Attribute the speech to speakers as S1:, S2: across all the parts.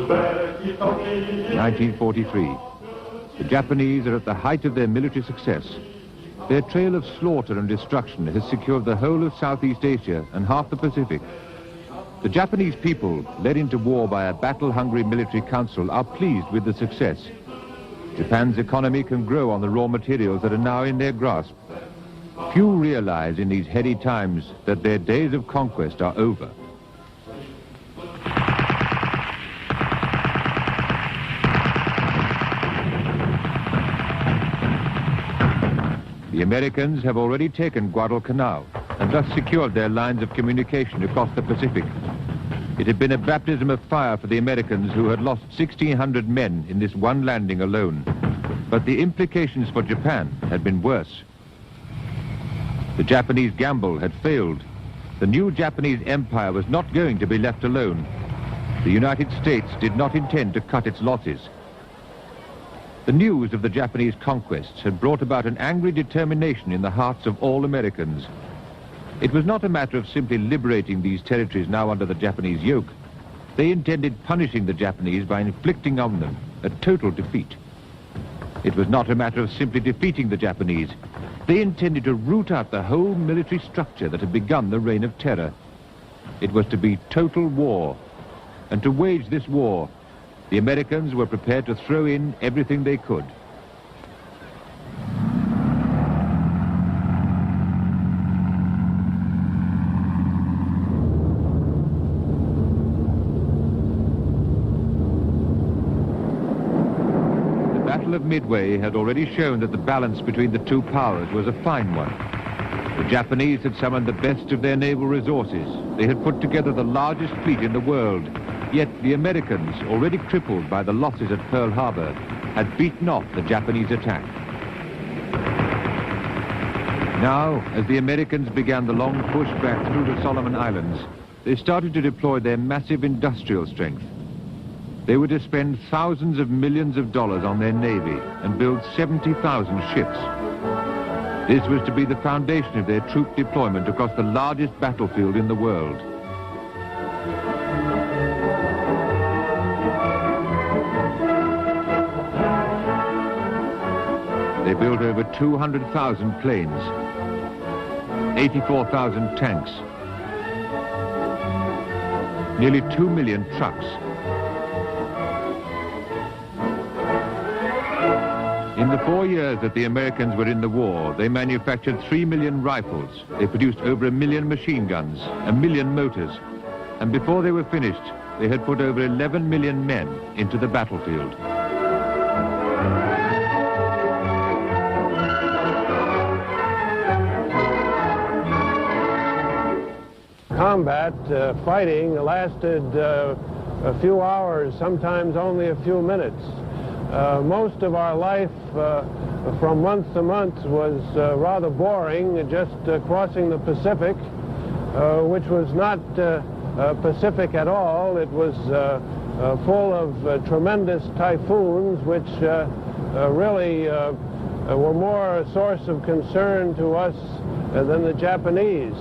S1: 1943. The Japanese are at the height of their military success. Their trail of slaughter and destruction has secured the whole of Southeast Asia and half the Pacific. The Japanese people, led into war by a battle-hungry military council, are pleased with the success. Japan's economy can grow on the raw materials that are now in their grasp. Few realize in these heady times that their days of conquest are over. The Americans have already taken Guadalcanal and thus secured their lines of communication across the Pacific. It had been a baptism of fire for the Americans, who had lost 1,600 men in this one landing alone. But the implications for Japan had been worse. The Japanese gamble had failed. The new Japanese empire was not going to be left alone. The United States did not intend to cut its losses. The news of the Japanese conquests had brought about an angry determination in the hearts of all Americans. It was not a matter of simply liberating these territories now under the Japanese yoke. They intended punishing the Japanese by inflicting on them a total defeat. It was not a matter of simply defeating the Japanese. They intended to root out the whole military structure that had begun the reign of terror. It was to be total war. And to wage this war, the Americans were prepared to throw in everything they could. The Battle of Midway had already shown that the balance between the two powers was a fine one. The Japanese had summoned the best of their naval resources. They had put together the largest fleet in the world. Yet the Americans, already crippled by the losses at Pearl Harbor, had beaten off the Japanese attack. Now, as the Americans began the long push back through the Solomon Islands, they started to deploy their massive industrial strength. They were to spend thousands of millions of dollars on their navy and build 70,000 ships. This was to be the foundation of their troop deployment across the largest battlefield in the world. They built over 200,000 planes, 84,000 tanks, nearly 2 million trucks. In the 4 years that the Americans were in the war, they manufactured 3 million rifles. They produced over 1 million machine guns, 1 million motors. And before they were finished, they had put over 11 million men into the battlefield.
S2: Combat fighting lasted a few hours, sometimes only a few minutes. Most of our life from month to month was rather boring, just crossing the Pacific, which was not Pacific at all. It was full of tremendous typhoons, which really were more a source of concern to us than the Japanese.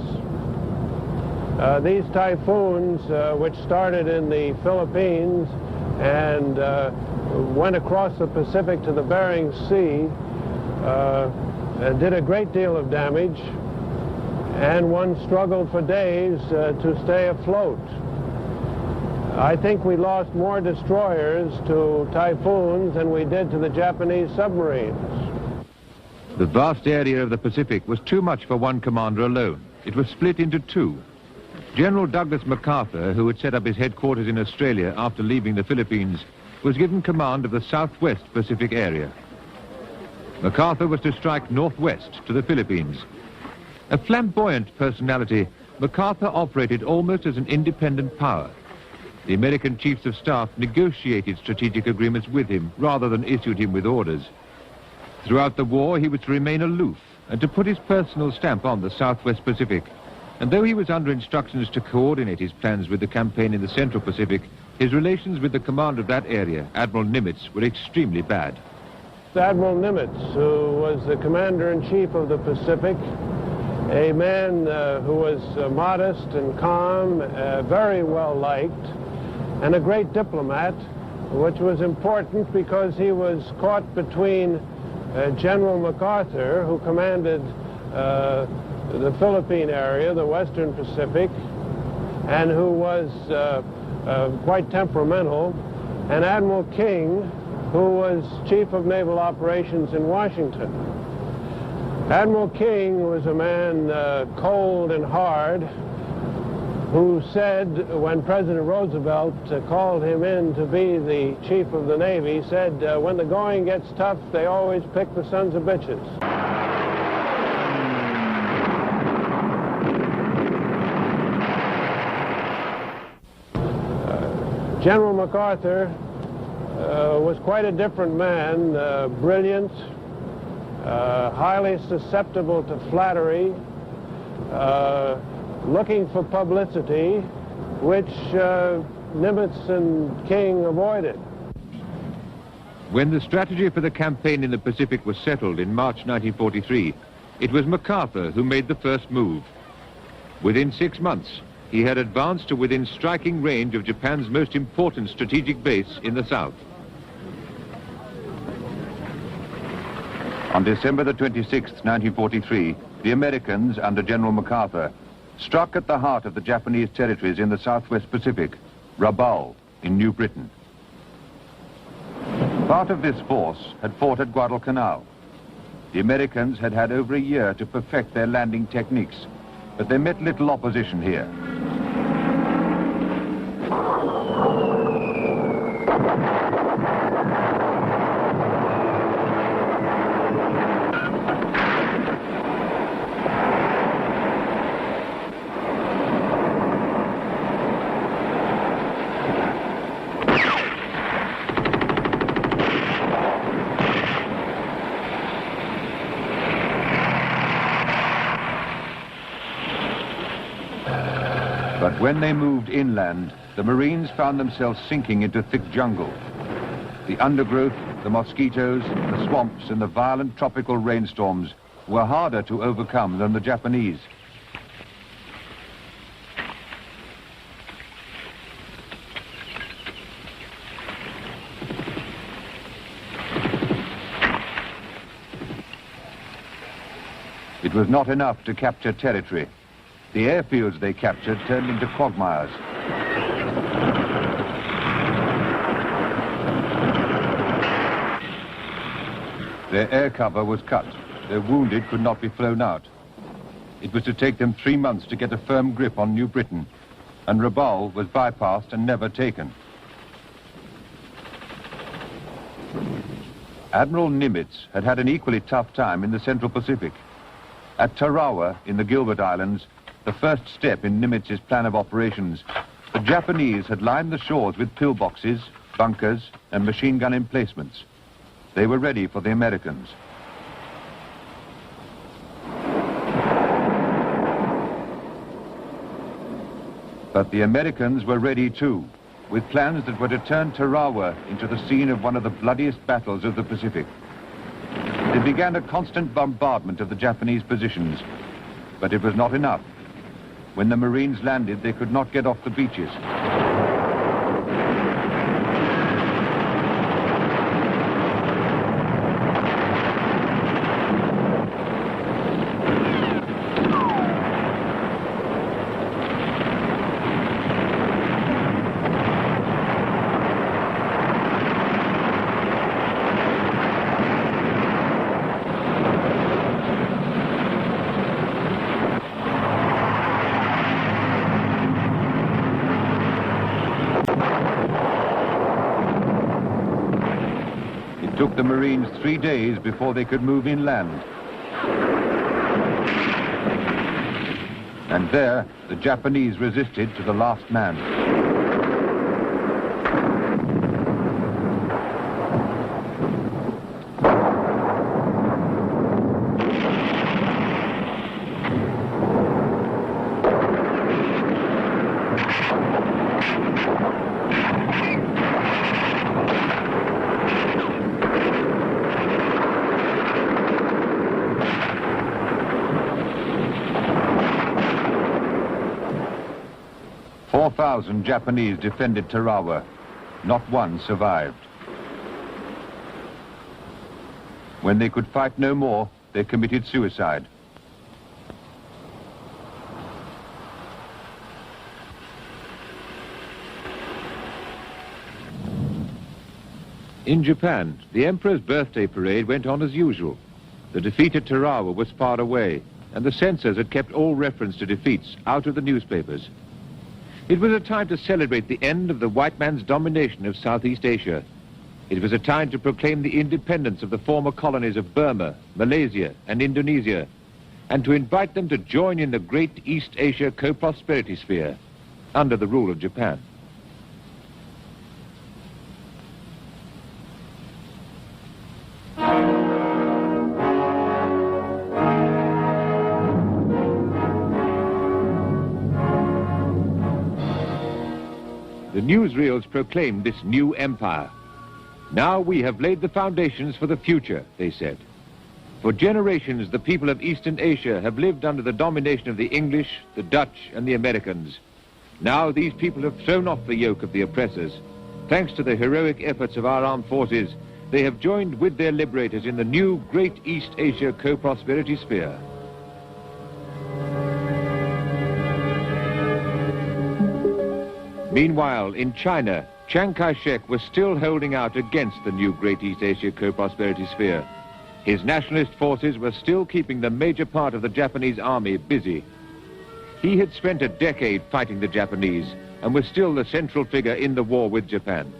S2: These typhoons, which started in the Philippines and went across the Pacific to the Bering Sea, did a great deal of damage, and one struggled for days to stay afloat. I think we lost more destroyers to typhoons than we did to the Japanese submarines.
S1: The vast area of the Pacific was too much for one commander alone. It was split into two. General Douglas MacArthur, who had set up his headquarters in Australia after leaving the Philippines, was given command of the southwest Pacific area. MacArthur was to strike northwest to the Philippines. A flamboyant personality, MacArthur operated almost as an independent power. The American chiefs of staff negotiated strategic agreements with him rather than issued him with orders. Throughout the war, he was to remain aloof and to put his personal stamp on the Southwest Pacific. And though he was under instructions to coordinate his plans with the campaign in the Central Pacific, his relations with the commander of that area, Admiral Nimitz, were extremely bad.
S2: Admiral Nimitz, who was the commander-in-chief of the Pacific, a man who was modest and calm, very well liked, and a great diplomat, which was important because he was caught between General MacArthur, who commanded the Philippine area, the Western Pacific, and who was quite temperamental, and Admiral King, who was Chief of Naval Operations in Washington. Admiral King was a man cold and hard, who said, when President Roosevelt called him in to be the Chief of the Navy, said, when the going gets tough, they always pick the sons of bitches. General MacArthur was quite a different man, brilliant, highly susceptible to flattery, looking for publicity, which Nimitz and King avoided.
S1: When the strategy for the campaign in the Pacific was settled in March 1943, it was MacArthur who made the first move. Within 6 months, he had advanced to within striking range of Japan's most important strategic base in the south. On December the 26th, 1943, the Americans, under General MacArthur, struck at the heart of the Japanese territories in the Southwest Pacific, Rabaul, in New Britain. Part of this force had fought at Guadalcanal. The Americans had had over a year to perfect their landing techniques, but they met little opposition here. But when they moved inland, the Marines found themselves sinking into thick jungle. The undergrowth, the mosquitoes, the swamps, and the violent tropical rainstorms were harder to overcome than the Japanese. It was not enough to capture territory. The airfields they captured turned into quagmires. Their air cover was cut. Their wounded could not be flown out. It was to take them 3 months to get a firm grip on New Britain, and Rabaul was bypassed and never taken. Admiral Nimitz had had an equally tough time in the Central Pacific. At Tarawa, in the Gilbert Islands, the first step in Nimitz's plan of operations, the Japanese had lined the shores with pillboxes, bunkers, and machine gun emplacements. They were ready for the Americans. But the Americans were ready too, with plans that were to turn Tarawa into the scene of one of the bloodiest battles of the Pacific. They began a constant bombardment of the Japanese positions, but it was not enough. When the Marines landed, they could not get off the beaches. It took the Marines 3 days before they could move inland. And there, the Japanese resisted to the last man. Japanese defended Tarawa. Not one survived. When they could fight no more, they committed suicide. In Japan, the Emperor's birthday parade went on as usual. The defeat at Tarawa was far away, and the censors had kept all reference to defeats out of the newspapers. It was a time to celebrate the end of the white man's domination of Southeast Asia. It was a time to proclaim the independence of the former colonies of Burma, Malaysia, and Indonesia, and to invite them to join in the great East Asia co-prosperity sphere under the rule of Japan. The newsreels proclaimed this new empire. Now we have laid the foundations for the future, they said. For generations, the people of Eastern Asia have lived under the domination of the English, the Dutch, and the Americans. Now these people have thrown off the yoke of the oppressors. Thanks to the heroic efforts of our armed forces, they have joined with their liberators in the new Great East Asia co-prosperity sphere. Meanwhile, in China, Chiang Kai-shek was still holding out against the new Great East Asia co-prosperity sphere. His nationalist forces were still keeping the major part of the Japanese army busy. He had spent a decade fighting the Japanese and was still the central figure in the war with Japan.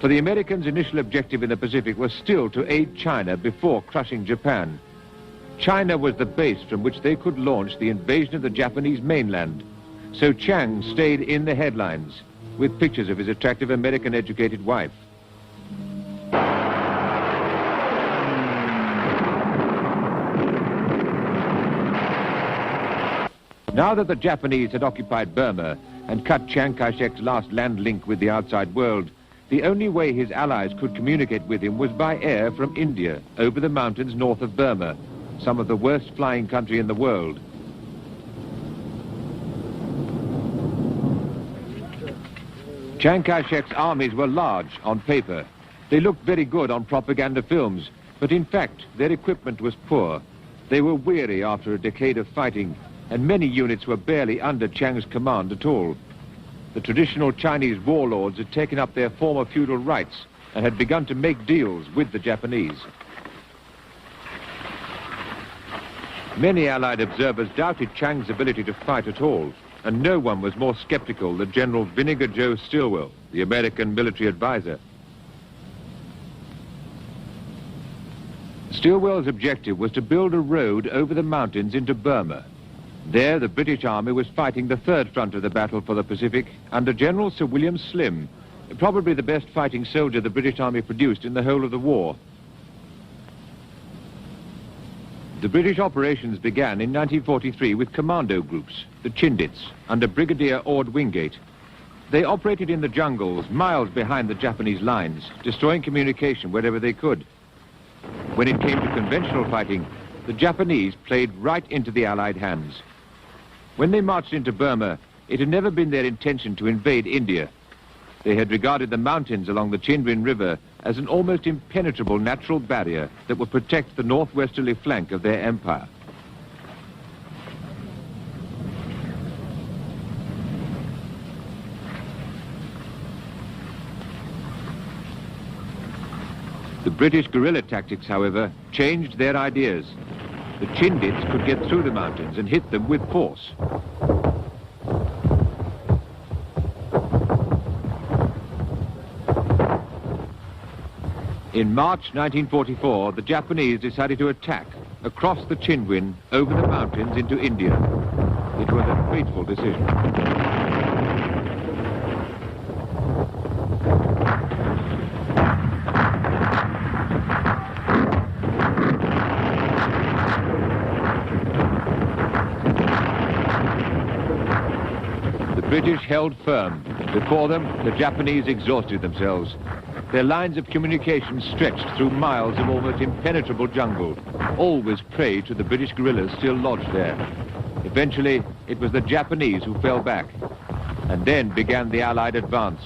S1: For the Americans' initial objective in the Pacific was still to aid China before crushing Japan. China was the base from which they could launch the invasion of the Japanese mainland. So Chiang stayed in the headlines with pictures of his attractive American-educated wife. Now that the Japanese had occupied Burma and cut Chiang Kai-shek's last land link with the outside world, the only way his allies could communicate with him was by air from India, over the mountains north of Burma, some of the worst flying country in the world. Chiang Kai-shek's armies were large on paper. They looked very good on propaganda films, but in fact, their equipment was poor. They were weary after a decade of fighting, and many units were barely under Chiang's command at all. The traditional Chinese warlords had taken up their former feudal rights and had begun to make deals with the Japanese. Many Allied observers doubted Chiang's ability to fight at all, and no one was more skeptical than General Vinegar Joe Stilwell, the American military advisor. Stilwell's objective was to build a road over the mountains into Burma. There, the British Army was fighting the third front of the battle for the Pacific under General Sir William Slim, probably the best fighting soldier the British Army produced in the whole of the war. The British operations began in 1943 with commando groups, the Chindits, under Brigadier Ord Wingate. They operated in the jungles, miles behind the Japanese lines, destroying communication wherever they could. When it came to conventional fighting, the Japanese played right into the Allied hands. When they marched into Burma, it had never been their intention to invade India. They had regarded the mountains along the Chinwin River as an almost impenetrable natural barrier that would protect the northwesterly flank of their empire. The British guerrilla tactics, however, changed their ideas. The Chindits could get through the mountains and hit them with force. In March 1944, the Japanese decided to attack across the Chinwin, over the mountains into India. It was a fateful decision. The British held firm. Before them, the Japanese exhausted themselves. Their lines of communication stretched through miles of almost impenetrable jungle, always prey to the British guerrillas still lodged there. Eventually, it was the Japanese who fell back, and then began the Allied advance.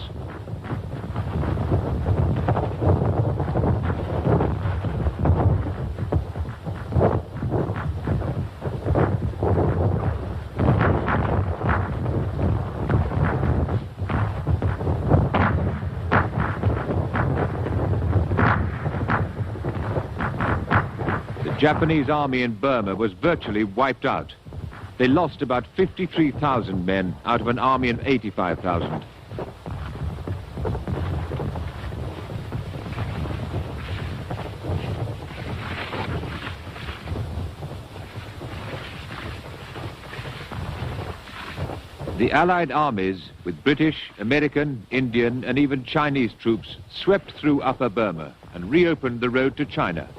S1: Japanese army in Burma was virtually wiped out. They lost about 53,000 men out of an army of 85,000. The Allied armies, with British, American, Indian, and even Chinese troops, swept through Upper Burma and reopened the road to China.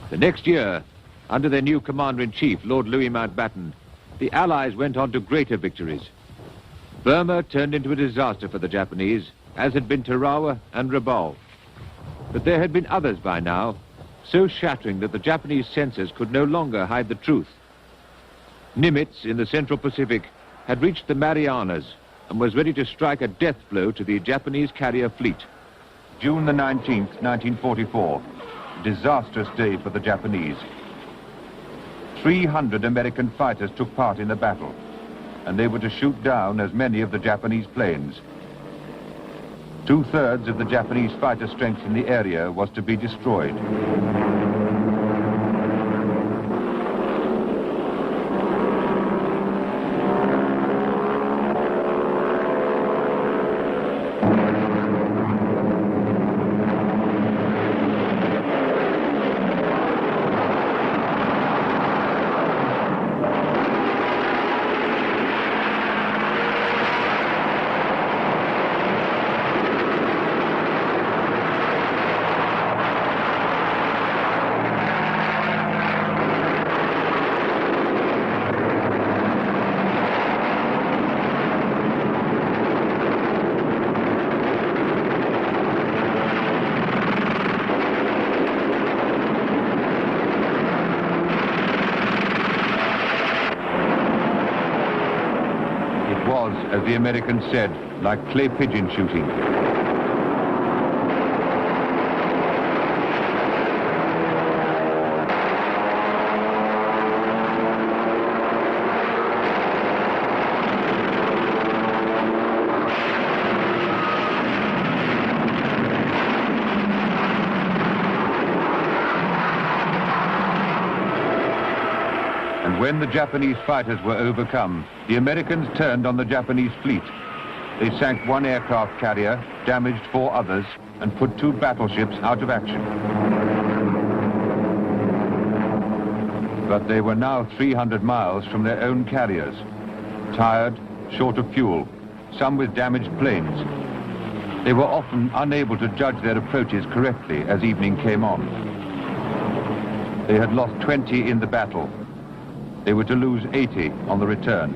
S1: The next year, under their new commander-in-chief, Lord Louis Mountbatten, the Allies went on to greater victories. Burma turned into a disaster for the Japanese, as had been Tarawa and Rabaul. But there had been others by now, so shattering that the Japanese censors could no longer hide the truth. Nimitz in the Central Pacific had reached the Marianas and was ready to strike a death blow to the Japanese carrier fleet. June the 19th, 1944, disastrous day for the Japanese. 300 American fighters took part in the battle, and they were to shoot down as many of the Japanese planes. 2/3 of the Japanese fighter strength in the area was to be destroyed. As the Americans said, like clay pigeon shooting. When the Japanese fighters were overcome, the Americans turned on the Japanese fleet. They sank one aircraft carrier, damaged 4 others, and put 2 battleships out of action. But they were now 300 miles from their own carriers, tired, short of fuel, some with damaged planes. They were often unable to judge their approaches correctly as evening came on. They had lost 20 in the battle. They were to lose 80 on the return.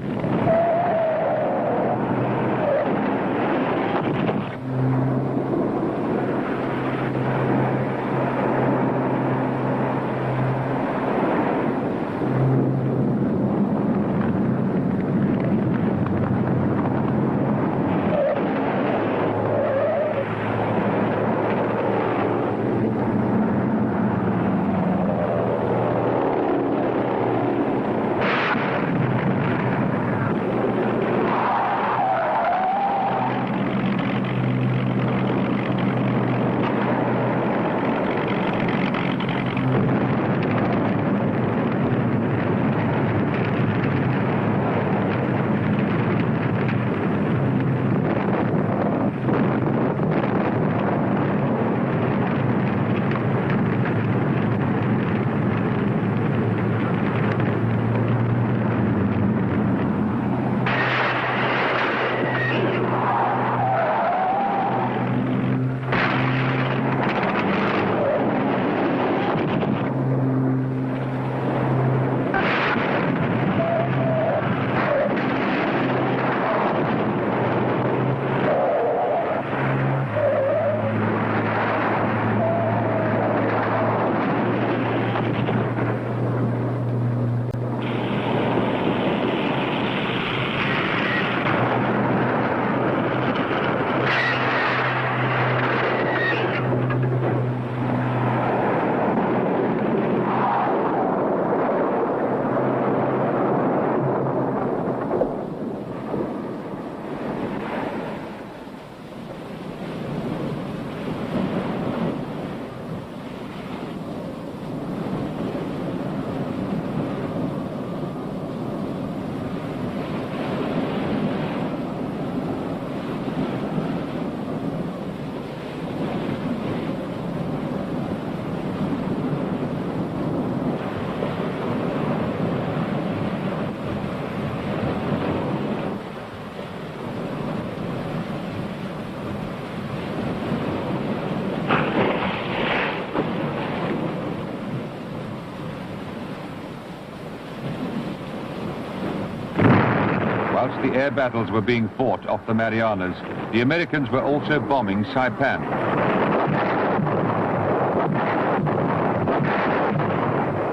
S1: the air battles were being fought off the Marianas, the Americans were also bombing Saipan.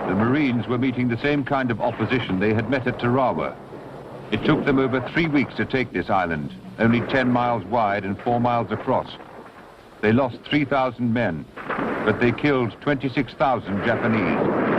S1: The Marines were meeting the same kind of opposition they had met at Tarawa. It took them over 3 weeks to take this island, only 10 miles wide and 4 miles across. They lost 3,000 men, but they killed 26,000 Japanese.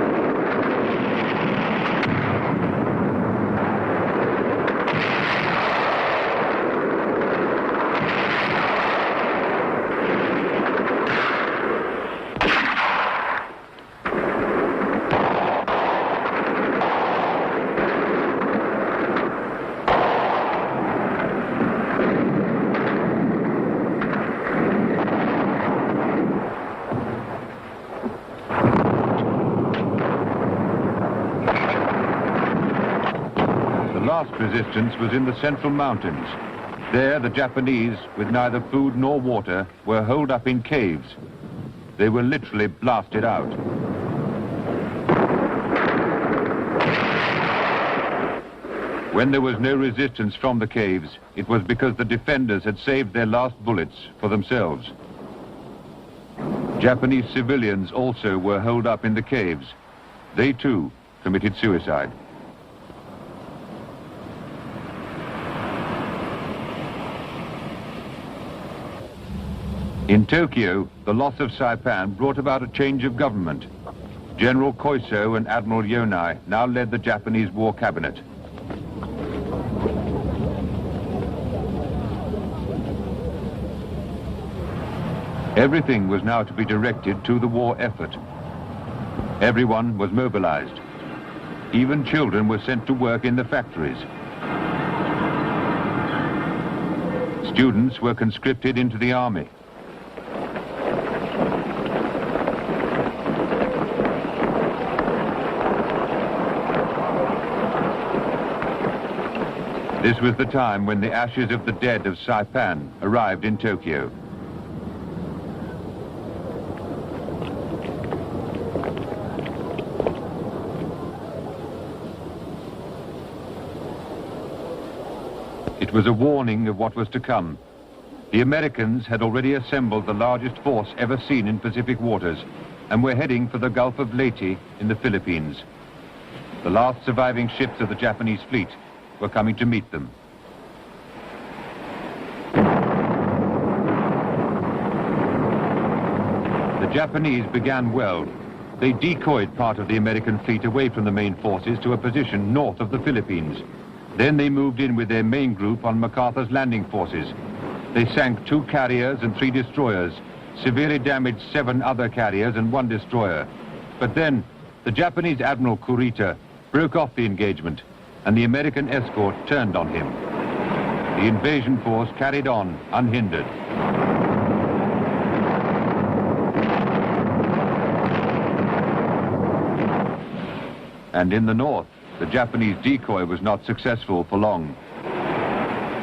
S1: Resistance was in the central mountains. There, the Japanese, with neither food nor water, were holed up in caves. They were literally blasted out. When there was no resistance from the caves, it was because the defenders had saved their last bullets for themselves. Japanese civilians also were holed up in the caves. They too committed suicide. In Tokyo, the loss of Saipan brought about a change of government. General Koiso and Admiral Yonai now led the Japanese war cabinet. Everything was now to be directed to the war effort. Everyone was mobilized. Even children were sent to work in the factories. Students were conscripted into the army. This was the time when the ashes of the dead of Saipan arrived in Tokyo. It was a warning of what was to come. The Americans had already assembled the largest force ever seen in Pacific waters and were heading for the Gulf of Leyte in the Philippines. The last surviving ships of the Japanese fleet were coming to meet them. The Japanese began well. They decoyed part of the American fleet away from the main forces to a position north of the Philippines. Then they moved in with their main group on MacArthur's landing forces. They sank 2 carriers and 3 destroyers, severely damaged 7 other carriers and 1 destroyer. But then the Japanese Admiral Kurita broke off the engagement, and the American escort turned on him. The invasion force carried on unhindered. And in the north, the Japanese decoy was not successful for long.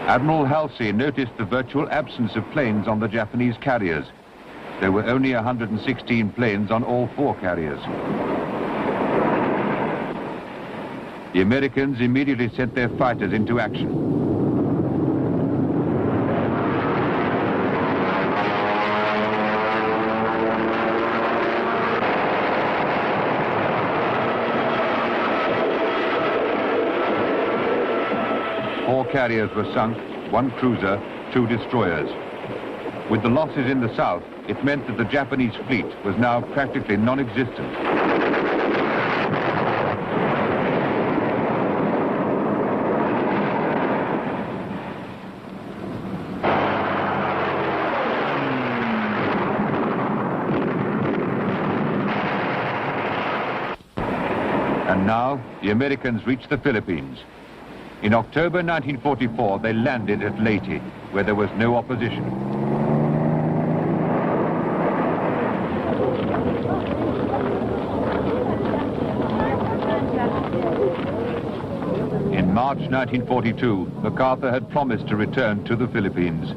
S1: Admiral Halsey noticed the virtual absence of planes on the Japanese carriers. There were only 116 planes on all 4 carriers. The Americans immediately sent their fighters into action. Four carriers were sunk, 1 cruiser, 2 destroyers. With the losses in the south, it meant that the Japanese fleet was now practically non-existent. And now, the Americans reached the Philippines. In October 1944, they landed at Leyte, where there was no opposition. In March 1942, MacArthur had promised to return to the Philippines.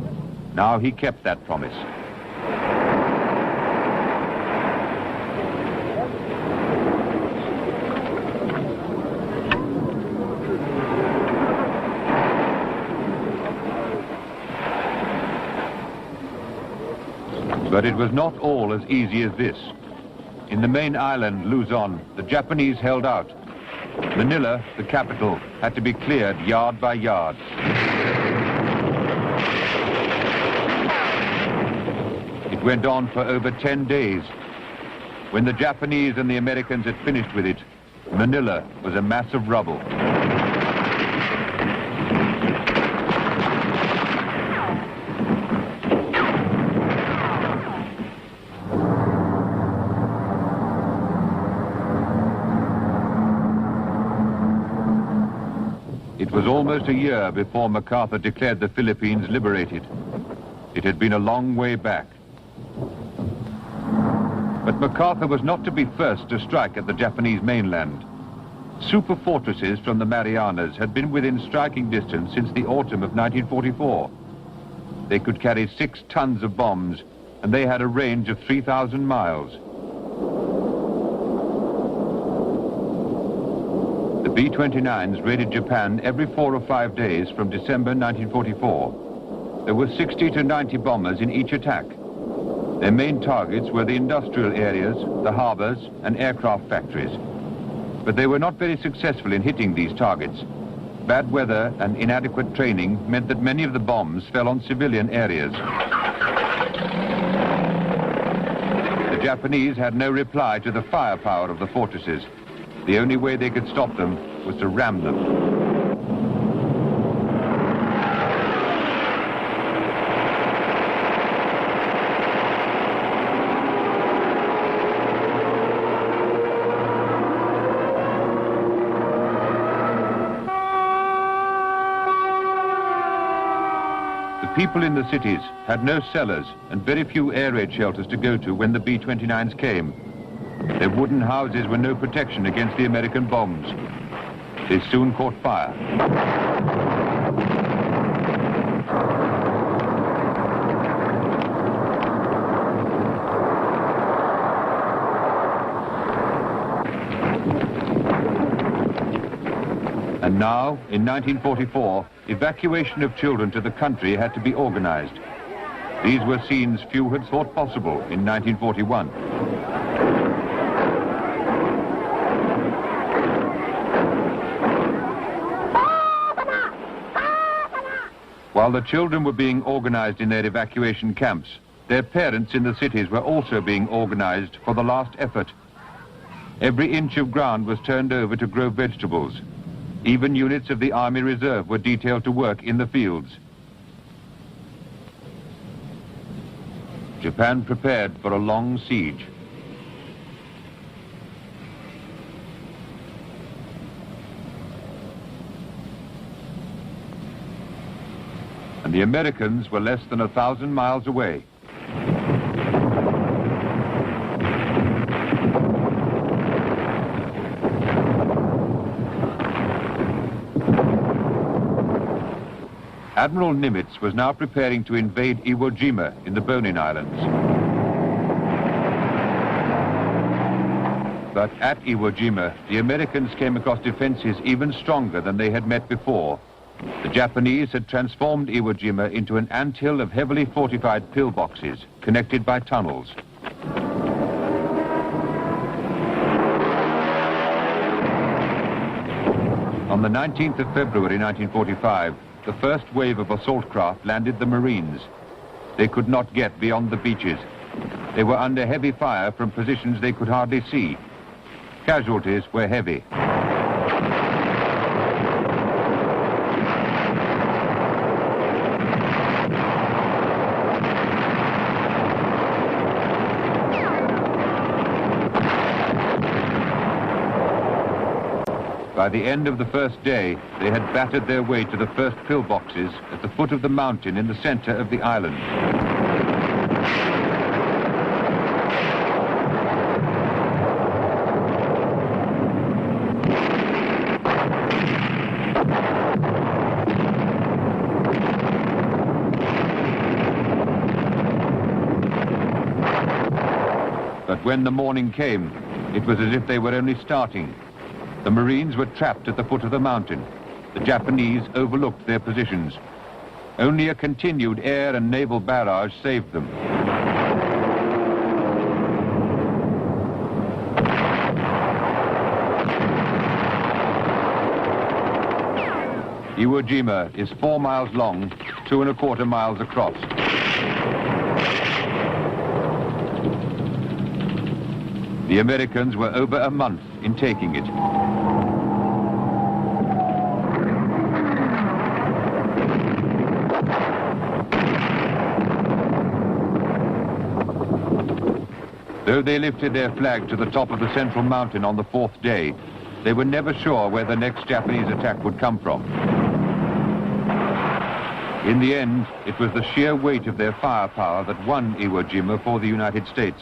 S1: Now he kept that promise. But it was not all as easy as this. In the main island, Luzon, the Japanese held out. Manila, the capital, had to be cleared yard by yard. It went on for over 10 days. When the Japanese and the Americans had finished with it, Manila was a mass of rubble. It was almost a year before MacArthur declared the Philippines liberated. It had been a long way back. But MacArthur was not to be first to strike at the Japanese mainland. Super fortresses from the Marianas had been within striking distance since the autumn of 1944. They could carry 6 tons of bombs, and they had a range of 3,000 miles. The B-29s raided Japan every 4 or 5 days from December 1944. There were 60 to 90 bombers in each attack. Their main targets were the industrial areas, the harbors, and aircraft factories. But they were not very successful in hitting these targets. Bad weather and inadequate training meant that many of the bombs fell on civilian areas. The Japanese had no reply to the firepower of the fortresses. The only way they could stop them was to ram them. People in the cities had no cellars and very few air raid shelters to go to when the B-29s came. Their wooden houses were no protection against the American bombs. They soon caught fire. And now, in 1944, evacuation of children to the country had to be organized. These were scenes few had thought possible in 1941. While the children were being organized in their evacuation camps, their parents in the cities were also being organized for the last effort. Every inch of ground was turned over to grow vegetables. Even units of the Army Reserve were detailed to work in the fields. Japan prepared for a long siege. And the Americans were less than 1,000 miles away. Admiral Nimitz was now preparing to invade Iwo Jima in the Bonin Islands. But at Iwo Jima, the Americans came across defenses even stronger than they had met before. The Japanese had transformed Iwo Jima into an anthill of heavily fortified pillboxes, connected by tunnels. On the 19th of February 1945, the first wave of assault craft landed the Marines. They could not get beyond the beaches. They were under heavy fire from positions they could hardly see. Casualties were heavy. By the end of the first day, they had battered their way to the first pillboxes at the foot of the mountain in the center of the island. But when the morning came, it was as if they were only starting. The Marines were trapped at the foot of the mountain. The Japanese overlooked their positions. Only a continued air and naval barrage saved them. Iwo Jima is 4 miles long, 2¼ miles across. The Americans were over a month in taking it. Though they lifted their flag to the top of the central mountain on the 4th day, they were never sure where the next Japanese attack would come from. In the end, it was the sheer weight of their firepower that won Iwo Jima for the United States.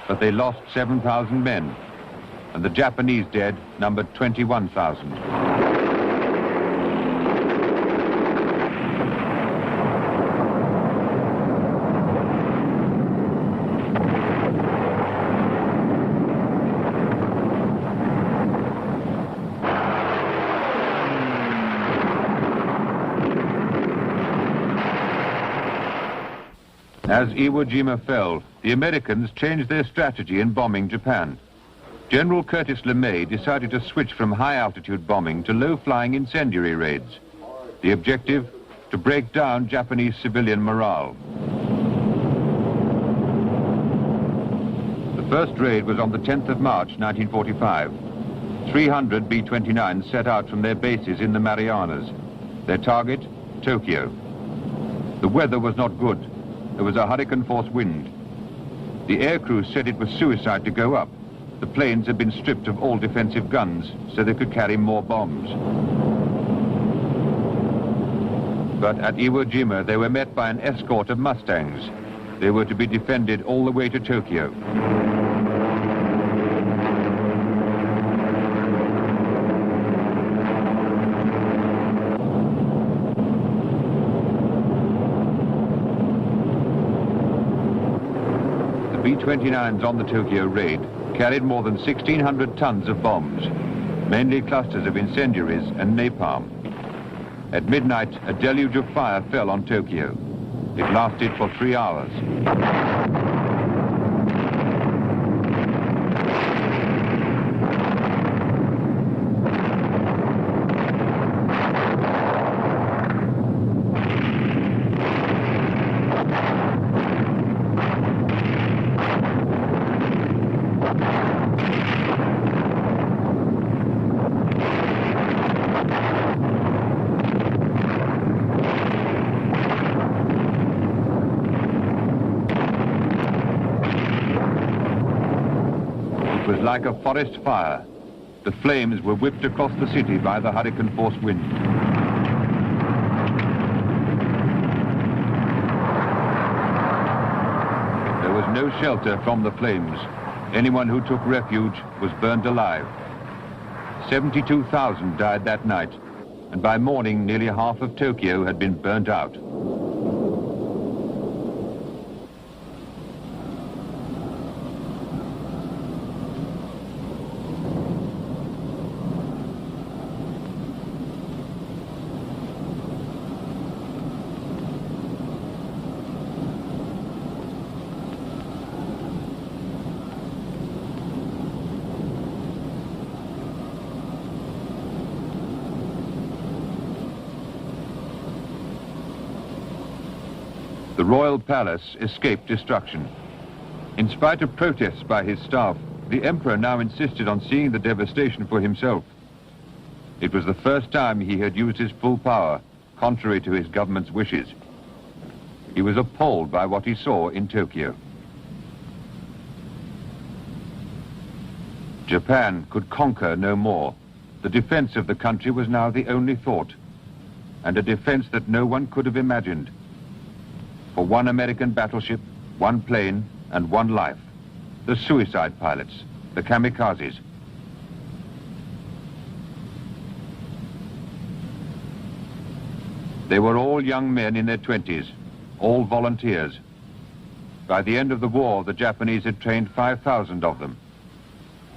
S1: But they lost 7,000 men, and the Japanese dead numbered 21,000. As Iwo Jima fell, the Americans changed their strategy in bombing Japan. General Curtis LeMay decided to switch from high-altitude bombing to low-flying incendiary raids. The objective, to break down Japanese civilian morale. The first raid was on the 10th of March, 1945. 300 B-29s set out from their bases in the Marianas. Their target, Tokyo. The weather was not good. There was a hurricane-force wind. The aircrew said it was suicide to go up. The planes had been stripped of all defensive guns so they could carry more bombs. But at Iwo Jima, they were met by an escort of Mustangs. They were to be defended all the way to Tokyo. B-29s on the Tokyo raid carried more than 1,600 tons of bombs, mainly clusters of incendiaries and napalm. At midnight, a deluge of fire fell on Tokyo. It lasted for 3 hours. It was like a forest fire. The flames were whipped across the city by the hurricane-force wind. There was no shelter from the flames. Anyone who took refuge was burned alive. 72,000 died that night, and by morning nearly half of Tokyo had been burnt out. The royal palace escaped destruction. In spite of protests by his staff, the emperor now insisted on seeing the devastation for himself. It was the first time he had used his full power, contrary to his government's wishes. He was appalled by what he saw in Tokyo. Japan could conquer no more. The defense of the country was now the only thought, and a defense that no one could have imagined. For one American battleship, one plane, and one life. The suicide pilots, the kamikazes. They were all young men in their 20s, all volunteers. By the end of the war, the Japanese had trained 5,000 of them.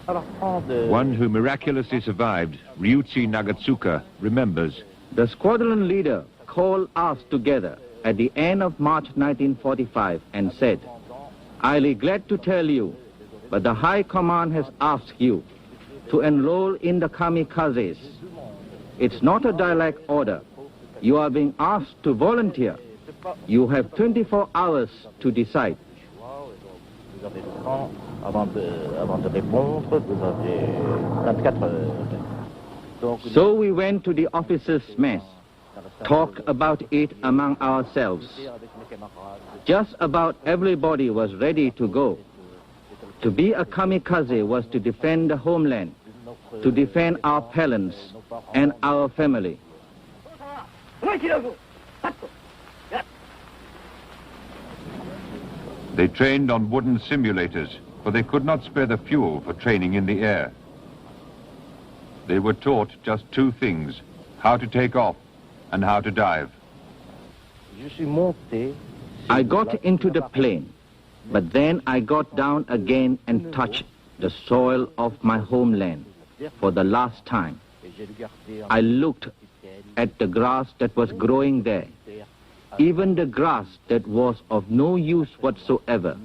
S1: One who miraculously survived, Ryuichi Nagatsuka, remembers.
S3: The squadron leader called us together at the end of March 1945 and said, "I'll be glad to tell you, but the High Command has asked you to enroll in the kamikazes. It's not a dialect order. You are being asked to volunteer. You have 24 hours to decide.
S4: Vous avez le temps avant de répondre, vous avez 24 heures.
S3: So we went to the officers' mess, talked about it among ourselves. Just about everybody was ready to go. To be a kamikaze was to defend the homeland, to defend our parents and our family.
S1: They trained on wooden simulators, for they could not spare the fuel for training in the air. They were taught just two things, how to take off and how to dive.
S3: I got into the plane, but then I got down again and touched the soil of my homeland for the last time. I looked at the grass that was growing there, even the grass that was of no use whatsoever,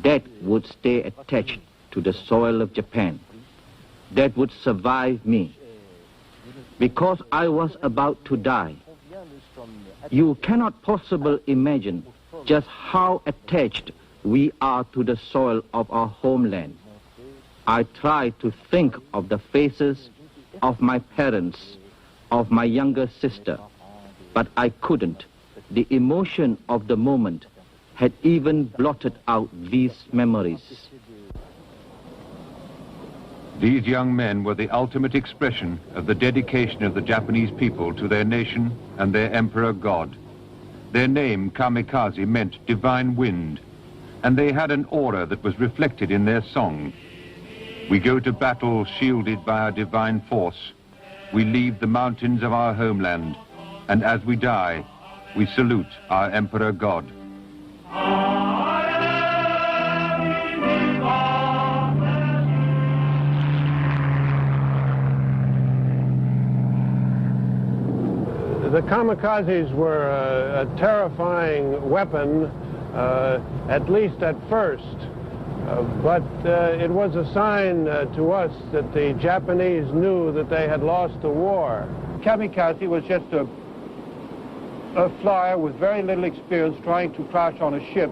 S3: that would stay attached to the soil of Japan, that would survive me, because I was about to die. You cannot possibly imagine just how attached we are to the soil of our homeland. I tried to think of the faces of my parents, of my younger sister, but I couldn't. The emotion of the moment had even blotted out these memories.
S1: These young men were the ultimate expression of the dedication of the Japanese people to their nation and their emperor God. Their name, kamikaze, meant divine wind, and they had an aura that was reflected in their song. We go to battle shielded by our divine force. We leave the mountains of our homeland, and as we die, we salute our emperor God.
S2: The kamikazes were a terrifying weapon, at least at first. But it was a sign to us that the Japanese knew that they had lost the war.
S5: Kamikaze was just a flyer with very little experience trying to crash on a ship.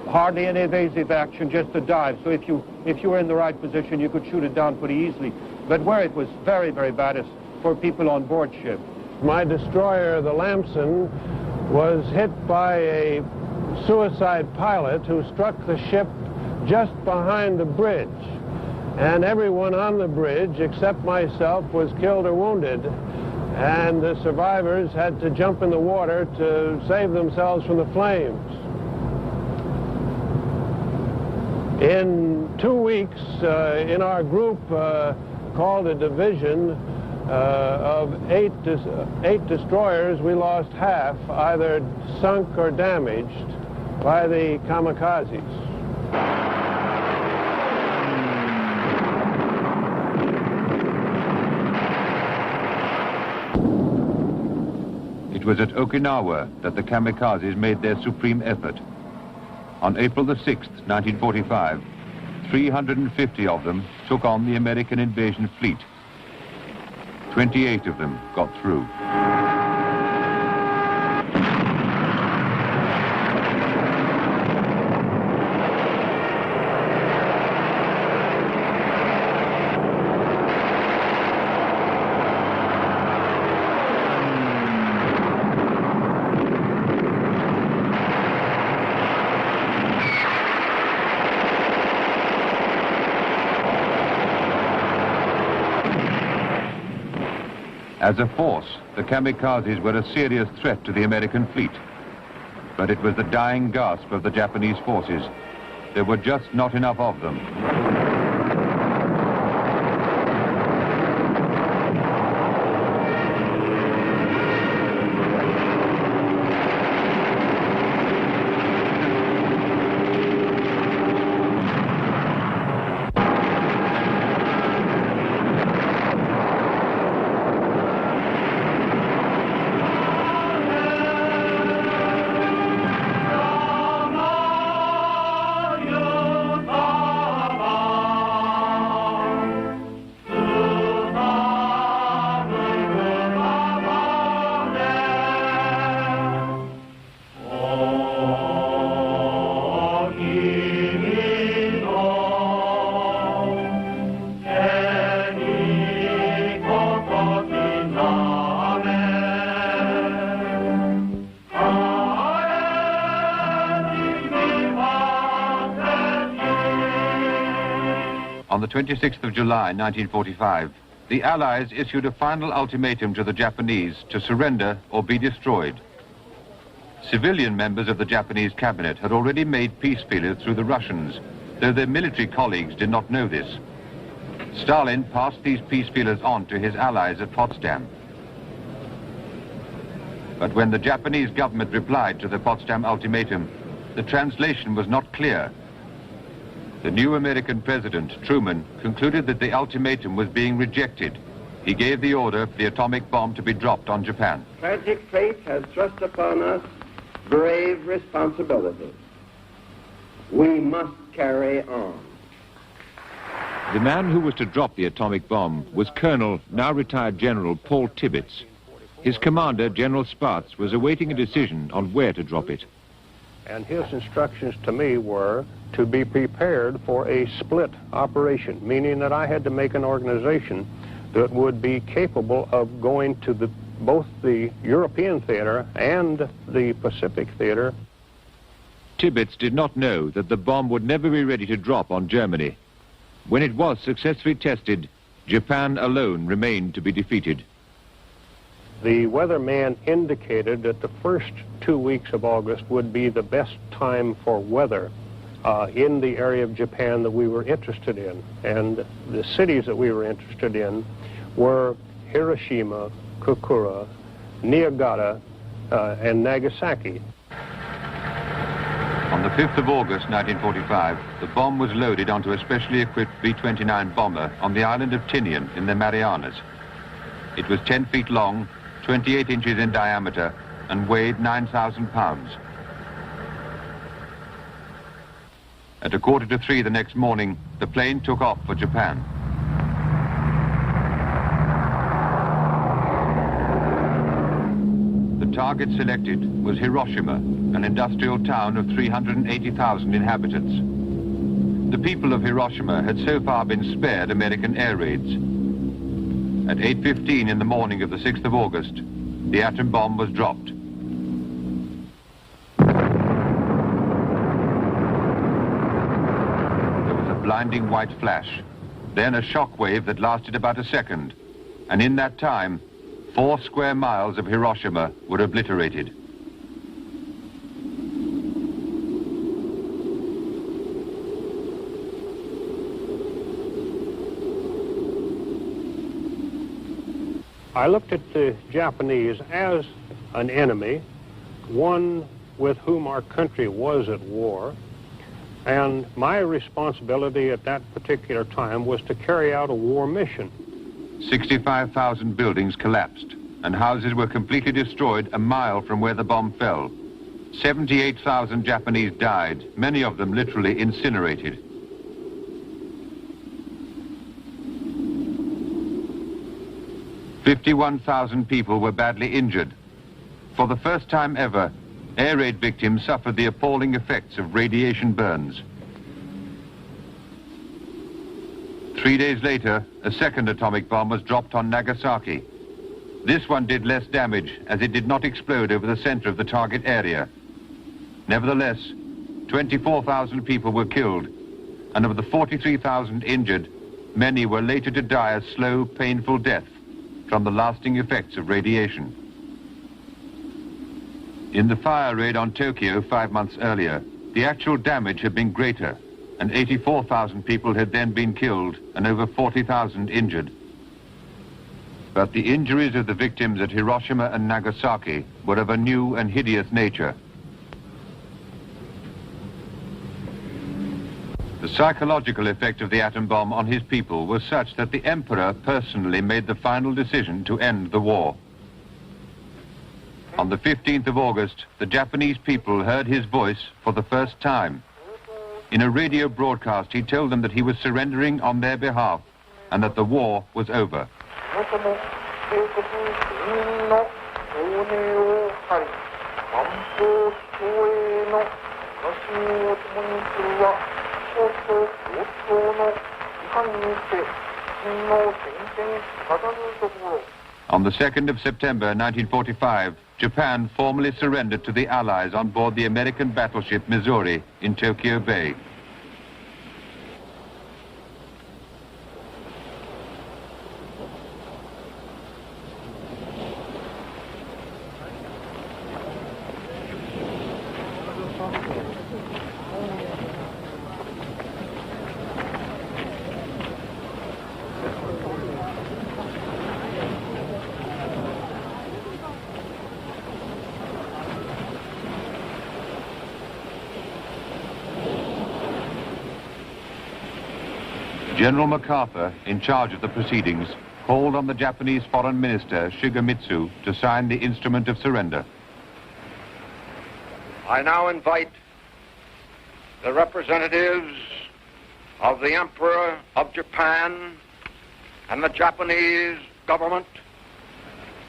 S5: Hardly any evasive action, just a dive. So if you were in the right position, you could shoot it down pretty easily. But where it was very, very bad is for people on board ship.
S2: My destroyer, the Lamson, was hit by a suicide pilot who struck the ship just behind the bridge. And everyone on the bridge, except myself, was killed or wounded. And the survivors had to jump in the water to save themselves from the flames. In 2 weeks, in our group called a division, of eight destroyers, we lost half, either sunk or damaged, by the kamikazes.
S1: It was at Okinawa that the kamikazes made their supreme effort. On April the 6th, 1945, 350 of them took on the American invasion fleet. 28 of them got through. As a force, the kamikazes were a serious threat to the American fleet. But it was the dying gasp of the Japanese forces. There were just not enough of them. On the 26th of July, 1945, the Allies issued a final ultimatum to the Japanese to surrender or be destroyed. Civilian members of the Japanese cabinet had already made peace feelers through the Russians, though their military colleagues did not know this. Stalin passed these peace feelers on to his allies at Potsdam. But when the Japanese government replied to the Potsdam ultimatum, the translation was not clear. The new American president, Truman, concluded that the ultimatum was being rejected. He gave the order for the atomic bomb to be dropped on Japan.
S6: Tragic fate has thrust upon us grave responsibility. We must carry on.
S1: The man who was to drop the atomic bomb was Colonel, now retired General Paul Tibbets. His commander, General Spaatz, was awaiting a decision on where to drop it.
S2: And his instructions to me were to be prepared for a split operation, meaning that I had to make an organization that would be capable of going to both the European theater and the Pacific theater.
S1: Tibbets did not know that the bomb would never be ready to drop on Germany. When it was successfully tested, Japan alone remained to be defeated.
S2: The weatherman indicated that the first 2 weeks of August would be the best time for weather in the area of Japan that we were interested in. And the cities that we were interested in were Hiroshima, Kokura, Niigata, and Nagasaki.
S1: On the 5th of August 1945, the bomb was loaded onto a specially equipped B-29 bomber on the island of Tinian in the Marianas. It was 10 feet long, 28 inches in diameter, and weighed 9,000 pounds. At 2:45 the next morning, the plane took off for Japan. The target selected was Hiroshima, an industrial town of 380,000 inhabitants. The people of Hiroshima had so far been spared American air raids. At 8:15 in the morning of the 6th of August, the atom bomb was dropped. There was a blinding white flash, then a shock wave that lasted about a second, and in that time, 4 square miles of Hiroshima were obliterated.
S2: I looked at the Japanese as an enemy, one with whom our country was at war, and my responsibility at that particular time was to carry out a war mission.
S1: 65,000 buildings collapsed, and houses were completely destroyed a mile from where the bomb fell. 78,000 Japanese died, many of them literally incinerated. "51,000 people were badly injured. For the first time ever, air raid victims suffered the appalling effects of radiation burns. 3 days later, a second atomic bomb was dropped on Nagasaki. This one did less damage as it did not explode over the center of the target area. Nevertheless, 24,000 people were killed, and of the 43,000 injured, many were later to die a slow, painful death from the lasting effects of radiation. In the fire raid on Tokyo 5 months earlier, the actual damage had been greater, and 84,000 people had then been killed and over 40,000 injured. But the injuries of the victims at Hiroshima and Nagasaki were of a new and hideous nature. The psychological effect of the atom bomb on his people was such that the emperor personally made the final decision to end the war. On the 15th of August, the Japanese people heard his voice for the first time. In a radio broadcast, he told them that he was surrendering on their behalf and that the war was over. On the 2nd of September 1945, Japan formally surrendered to the Allies on board the American battleship Missouri in Tokyo Bay. General MacArthur, in charge of the proceedings, called on the Japanese Foreign Minister Shigemitsu to sign the instrument of surrender.
S7: I now invite the representatives of the Emperor of Japan and the Japanese government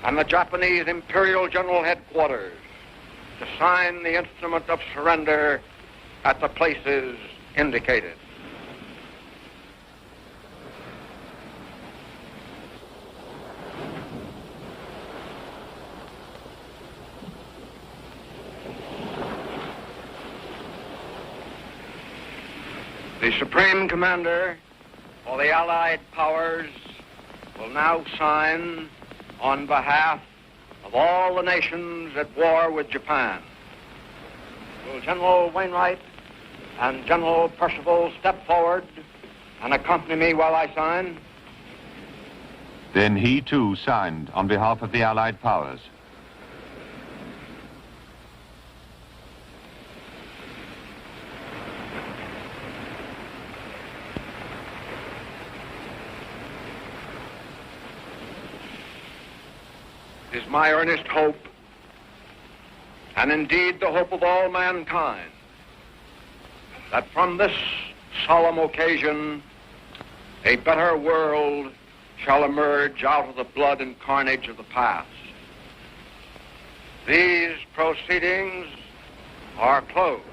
S7: and the Japanese Imperial General Headquarters to sign the instrument of surrender at the places indicated. The Supreme Commander for the Allied Powers will now sign on behalf of all the nations at war with Japan. Will General Wainwright and General Percival step forward and accompany me while I sign?
S1: Then he too signed on behalf of the Allied Powers.
S7: It is my earnest hope, and indeed the hope of all mankind, that from this solemn occasion a better world shall emerge out of the blood and carnage of the past. These proceedings are closed.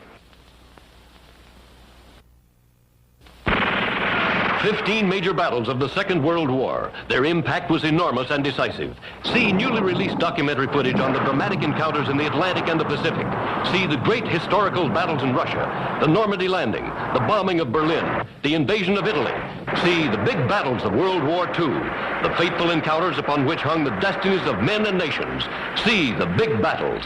S8: 15 major battles of the Second World War. Their impact was enormous and decisive. See newly released documentary footage on the dramatic encounters in the Atlantic and the Pacific. See the great historical battles in Russia, the Normandy landing, the bombing of Berlin, the invasion of Italy. See the big battles of World War II, the fateful encounters upon which hung the destinies of men and nations. See the big battles.